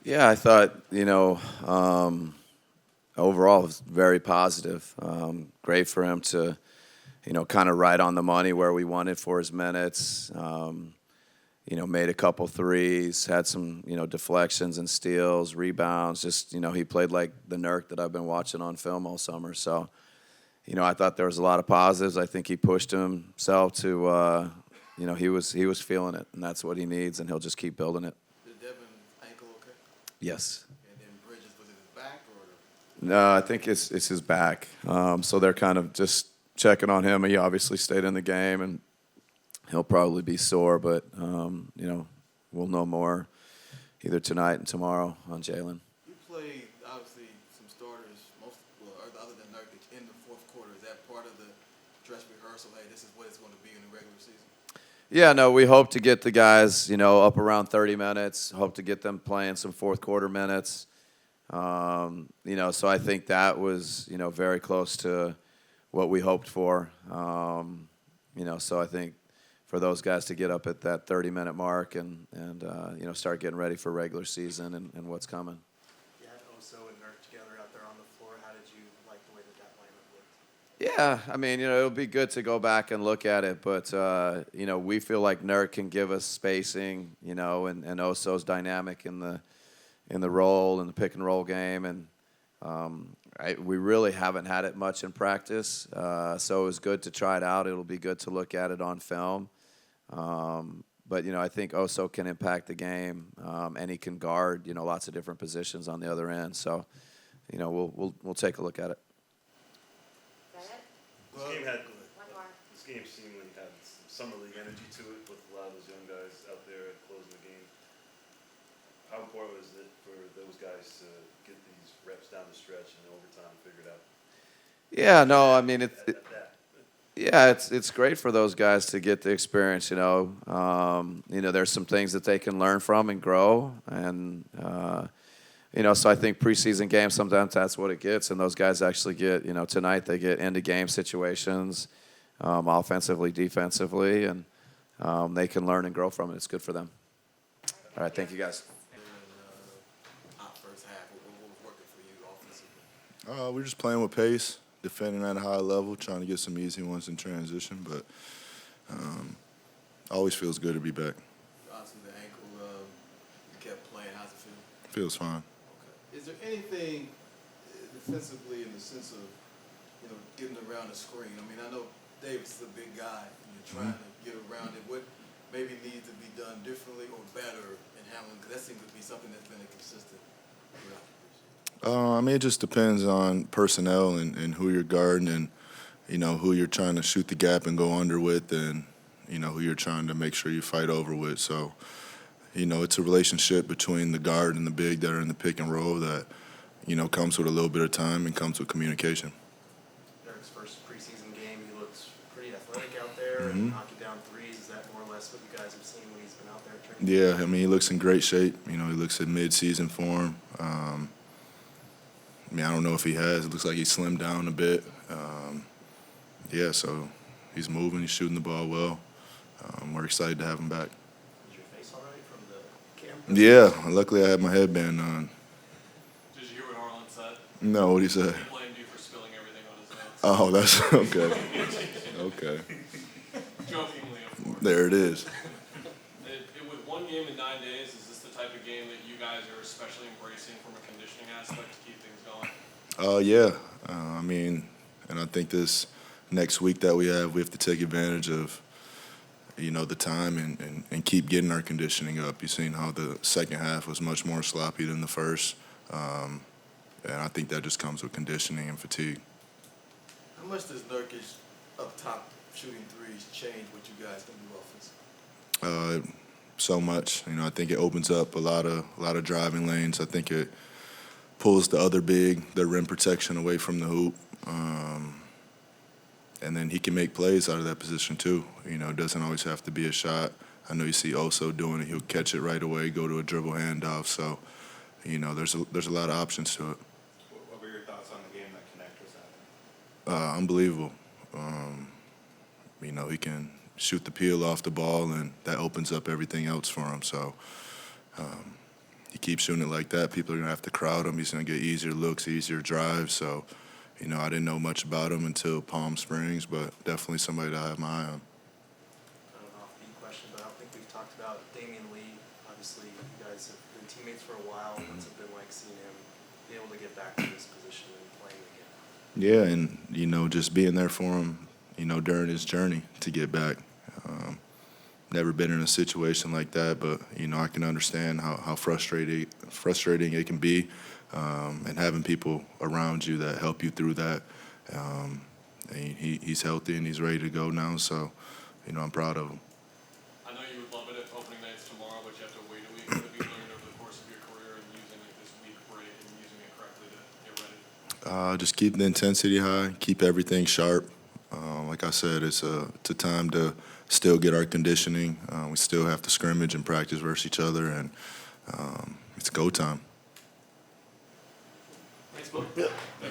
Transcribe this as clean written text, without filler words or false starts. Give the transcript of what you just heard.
Yeah, I thought, overall it was very positive. Great for him to, kind of right on the money where we wanted for his minutes. Made a couple threes, had some, deflections and steals, rebounds. Just, he played like the Nurk that I've been watching on film all summer. So, I thought there was a lot of positives. I think he pushed himself to, he was feeling it, and that's what he needs, and he'll just keep building it. Did Devin ankle okay? Yes. And then Bridges, was it his back or? No, I think it's his back. So they're kind of just checking on him. He obviously stayed in the game, and he'll probably be sore, but we'll know more either tonight and tomorrow on Jalen. You played obviously some starters, other than Nurkic, in the fourth quarter. Is that part of the dress rehearsal? Hey, this is what it's going to be in the regular season. Yeah, no, we hope to get the guys, up around 30 minutes. Hope to get them playing some fourth quarter minutes. So I think that was, very close to what we hoped for. So I think for those guys to get up at that 30-minute mark and start getting ready for regular season and what's coming. You had Oso and Nurk together out there on the floor. How did you like the way that lineup looked? Yeah, I mean, it'll be good to go back and look at it, but we feel like Nurk can give us spacing, and Oso's dynamic in the roll, in the pick and roll game, and we really haven't had it much in practice, so it was good to try it out. It'll be good to look at it on film, but I think Oso can impact the game, and he can guard lots of different positions on the other end. So we'll take a look at it. This game seemingly had some summer league energy to it with a lot of those young guys out there closing the game. How important was it for those guys to get these reps down the stretch and overtime figured out? Yeah, no, I mean it's great for those guys to get the experience. There's some things that they can learn from and grow, and so I think preseason games sometimes that's what it gets, and those guys actually get tonight they get into game situations, offensively, defensively, and they can learn and grow from it. It's good for them. All right, thank you guys. Hot first half. What was working for you offensively? We're just playing with pace, defending at a high level, trying to get some easy ones in transition, but always feels good to be back. Obviously, the ankle, you kept playing. How's it feel? Feels fine. Okay. Is there anything defensively in the sense of, getting around the screen? I mean, I know Davis is a big guy, and you're trying to get around it. What maybe needs to be done differently or better in handling? Because that seems to be something that's been a consistent throughout the years. It just depends on personnel and who you're guarding and, who you're trying to shoot the gap and go under with and, who you're trying to make sure you fight over with. So, it's a relationship between the guard and the big that are in the pick and roll that, comes with a little bit of time and comes with communication. Nurk's first preseason game, he looks pretty athletic out there and knocking down threes. Is that more or less what you guys have seen when he's been out there training? Yeah, he looks in great shape. He looks in mid-season form. I don't know if he has. It looks like he slimmed down a bit. So he's moving. He's shooting the ball well. We're excited to have him back. Is your face all right from the camera? Yeah, luckily I had my headband on. Did you hear what Harlan said? No, what he said? He blamed you for spilling everything on his notes. Oh, that's okay. Okay. Jokingly, of course. There it is. With one game in 9 days, is this the type of game that you guys are especially embracing from a conditioning aspect to keep things going? And I think this next week that we have to take advantage of, the time and keep getting our conditioning up. You've seen how the second half was much more sloppy than the first. And I think that just comes with conditioning and fatigue. How much does Nurkic up top shooting threes change what you guys can do offensively? So much. I think it opens up a lot of driving lanes. I think it pulls the other big, the rim protection away from the hoop. And then he can make plays out of that position too. It doesn't always have to be a shot. I know you see Oso doing it. He'll catch it right away, go to a dribble handoff. So, there's a lot of options to it. What were your thoughts on the game that Connect was having? Unbelievable. He can shoot the peel off the ball, and that opens up everything else for him. So he keeps shooting it like that, people are going to have to crowd him. He's going to get easier looks, easier drives. So, you know, I didn't know much about him until Palm Springs, but definitely somebody to have my eye on. Kind of an offbeat question, but I don't think we've talked about Damian Lee. Obviously, you guys have been teammates for a while. What's it been like seeing him be able to get back to this position and playing again? Yeah, and, you know, just being there for him, you know, during his journey to get back. Never been in a situation like that, but, you know, I can understand how frustrating it can be, and having people around you that help you through that. And he's healthy and he's ready to go now, so, you know, I'm proud of him. I know you would love it if opening night's tomorrow, but you have to wait a week. What have you learned over the course of your career and using like this week break and using it correctly to get ready? Just keep the intensity high, keep everything sharp. Like I said, it's a time to still get our conditioning. We still have to scrimmage and practice versus each other, and it's go time. Thanks, Bill.